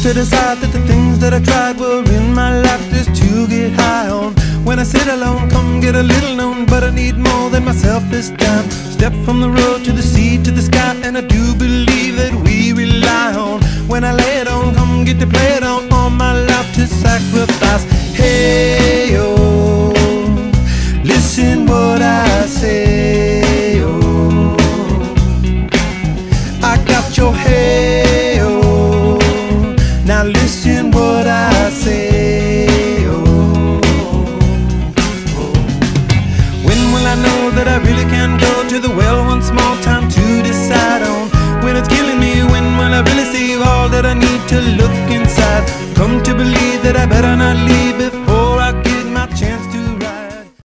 to decide that the things that I tried were in my life just to get high on. When I sit alone, come get a little known, but I need more than myself this time. Step from the road to the sea to the sky, and I do believe that we rely on. When I lay it on, come get to play it on, all my life to sacrifice. Hey, oh, listen what I say, oh, I got your hey, oh, now listen what I say, oh, oh. When will I know that I really can go to the well once more? Time to decide on when it's killing me. When will I really see all that I need to look inside?